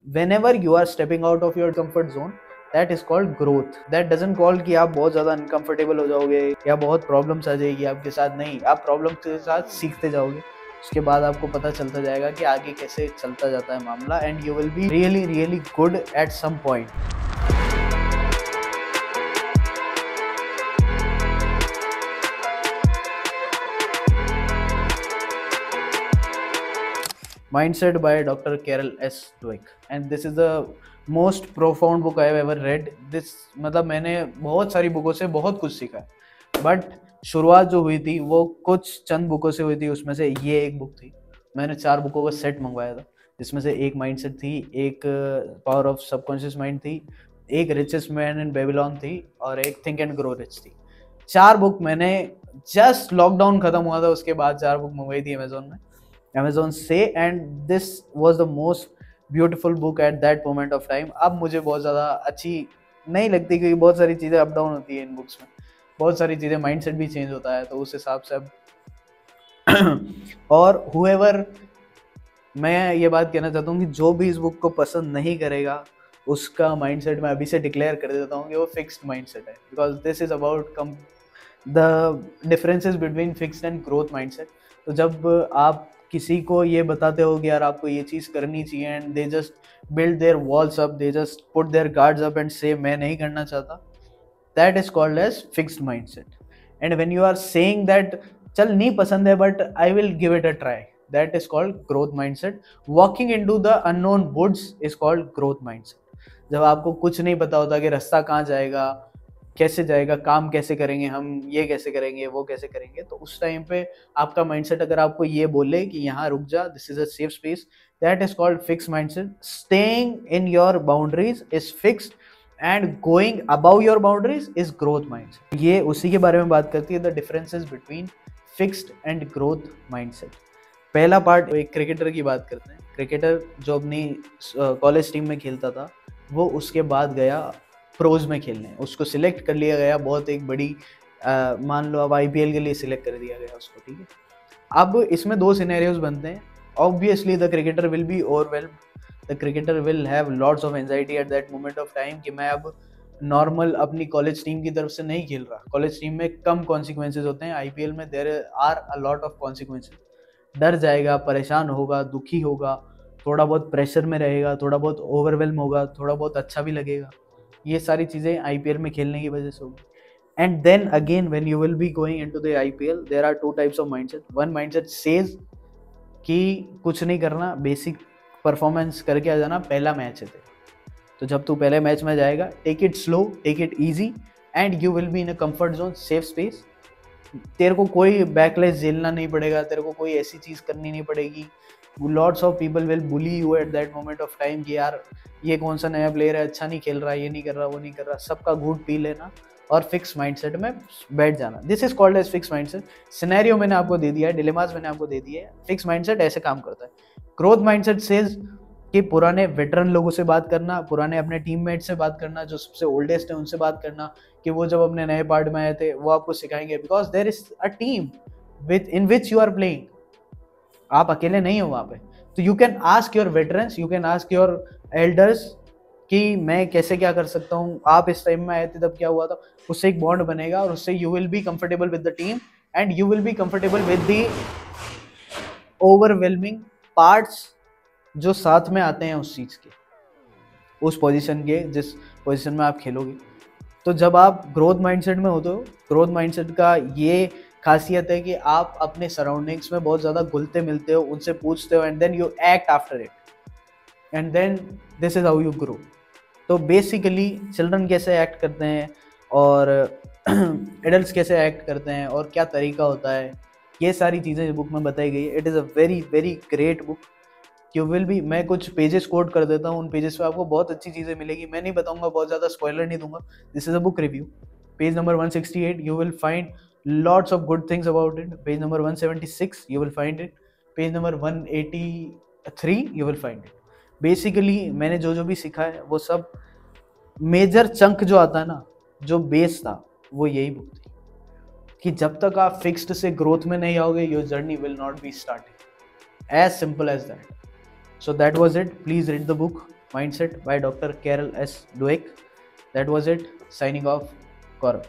whenever you are stepping out of your comfort zone, that is called growth. That doesn't call कि आप बहुत ज़्यादा uncomfortable हो जाओगे या बहुत problems आ जाएगी आपके साथ, नहीं, आप problems के साथ सीखते जाओगे, उसके बाद आपको पता चलता जाएगा कि आगे कैसे चलता जाता है मामला, and you will be really really good at some point. Mindset by Dr. Carol S. Dweck, and this is the most profound book I have ever read. This मतलब मैंने बहुत सारी बुकों से बहुत कुछ सीखा है, बट शुरुआत जो हुई थी वो कुछ चंद बुकों से हुई थी, उसमें से ये एक बुक थी. मैंने 4 बुकों का सेट मंगवाया था, जिसमें से एक माइंडसेट थी, एक पावर ऑफ सबकॉन्शियस माइंड थी, एक रिचेस्ट मैन इन बेबीलोन थी, और एक थिंक एंड ग्रो रिच थी. 4 बुक मैंने जस्ट लॉकडाउन खत्म हुआ था उसके बाद 4 बुक मंगवाई थी अमेजोन से, and this was the most beautiful book at that moment of time. अब मुझे बहुत ज़्यादा अच्छी नहीं लगती, क्योंकि बहुत सारी चीज़ें अप डाउन होती है इन बुक्स में, बहुत सारी चीज़ें, माइंडसेट भी चेंज होता है, तो उस हिसाब से अब और हुएवर, मैं ये बात कहना चाहता हूँ कि जो भी इस बुक को पसंद नहीं करेगा उसका माइंडसेट मैं अभी से डिक्लेयर कर देता हूँ कि वो फिक्स्ड माइंडसेट है, because this is about the differences between fixed and growth mindset. तो जब आप किसी को ये बताते हो कि यार आपको ये चीज़ करनी चाहिए, and they just build their walls up, they just put their guards up and say मैं नहीं करना चाहता, that is called as fixed mindset. And when you are saying that चल नहीं पसंद है but I will give it a try, that is called growth mindset. Walking into the unknown woods is called growth mindset. जब आपको कुछ नहीं पता होता कि रास्ता कहाँ जाएगा, कैसे जाएगा, काम कैसे करेंगे हम, ये कैसे करेंगे, वो कैसे करेंगे, तो उस टाइम पे आपका माइंडसेट अगर आपको ये बोले कि यहाँ रुक जा, this is a safe space, that is called fixed mindset. Staying in your boundaries is fixed and going above your boundaries is growth mindset. ये उसी के बारे में बात करती है, the differences between fixed and growth mindset. पहला part, एक क्रिकेटर की बात करते हैं. क्रिकेटर जो अपनी कॉलेज टीम में खेलता था, वो उसके बाद गया प्रोज में खेलने, उसको सिलेक्ट कर लिया गया, बहुत एक बड़ी मान लो अब आईपीएल के लिए सिलेक्ट कर दिया गया उसको, ठीक है. अब इसमें 2 सिनेरियोज बनते हैं. Obviously the cricketer will be overwhelmed, the cricketer will have lots of anxiety at that moment of time कि मैं अब नॉर्मल अपनी कॉलेज टीम की तरफ से नहीं खेल रहा. कॉलेज टीम में कम कॉन्सिक्वेंसेज होते हैं, आईपीएल में there are a lot of consequences. डर जाएगा, परेशान होगा, दुखी होगा, थोड़ा बहुत प्रेशर में रहेगा, थोड़ा बहुत ओवरवेल्म होगा, थोड़ा बहुत अच्छा भी लगेगा. ये सारी चीज़ें आईपीएल में खेलने की वजह से होगी. And then again when you will be going into the IPL, there are 2 types of mindset. One mindset says कि कुछ नहीं करना, बेसिक परफॉर्मेंस करके आ जाना, पहला मैच है. तो जब तू पहले मैच में जाएगा, take it slow, take it easy, and you will be in a comfort zone, safe space. तेरे को कोई बैकलैश झेलना नहीं पड़ेगा, तेरे को कोई ऐसी चीज़ करनी नहीं पड़ेगी. Lots of people will bully you at that moment of time कि यार ये कौन सा नया प्लेयर है, अच्छा नहीं खेल रहा, ये नहीं कर रहा, वो नहीं कर रहा. सबका घूट पी लेना और फिक्स माइंडसेट में बैठ जाना. This is called as fix mindset. Scenario मैंने आपको दे दिया है, डिलेमास मैंने आपको दे दिए है. फिक्स माइंडसेट ऐसे काम करता है. ग्रोथ माइंडसेट सेज कि पुराने वेटरन लोगों से बात करना, पुराने अपने टीममेट से बात करना, जो सबसे ओल्डेस्ट है उनसे बात करना, कि वो जब अपने नए पार्ट में आए थे वो आपको सिखाएंगे, because there is a team within which you are playing. आप अकेले नहीं हो वहाँ पे. तो you can ask your veterans, you can ask your elders कि मैं कैसे क्या कर सकता हूँ, आप इस टाइम में आए थे तब क्या हुआ था. उससे एक बॉन्ड बनेगा और उससे you will be comfortable with the team, and you will be comfortable with the overwhelming parts जो साथ में आते हैं उस चीज़ के, उस पोजीशन के, जिस पोजीशन में आप खेलोगे. तो जब आप ग्रोथ माइंडसेट में होते हो, ग्रोथ माइंडसेट का ये खासियत है कि आप अपने सराउंडिंग्स में बहुत ज़्यादा घुलते मिलते हो, उनसे पूछते हो, and then you act after it, and then this is how you grow. तो बेसिकली चिल्ड्रन कैसे एक्ट करते हैं और एडल्ट्स कैसे एक्ट करते हैं और क्या तरीका होता है, ये सारी चीज़ें बुक में बताई गई है. It is a very very great book. You will B, मैं कुछ पेजेस कोट कर देता हूँ, उन पेजेस पे आपको बहुत अच्छी चीज़ें मिलेगी. मैं नहीं बताऊंगा, बहुत ज़्यादा स्पॉइलर नहीं दूंगा. This is a book review. Page number 168 you will find lots of good things about it. Page number 176 you will find it. Page number 183 you will find it. Basically मैंने जो जो भी सीखा है वो सब मेजर चंक जो आता है ना, जो बेस था, वो यही बुक थी कि जब तक आप फिक्स्ड से ग्रोथ में नहीं आओगे, your journey will not be started. As simple as that. So that was it. Please read the book. mindset by Dr. Carol S. Dweck. That was it. Signing off. Gaurav.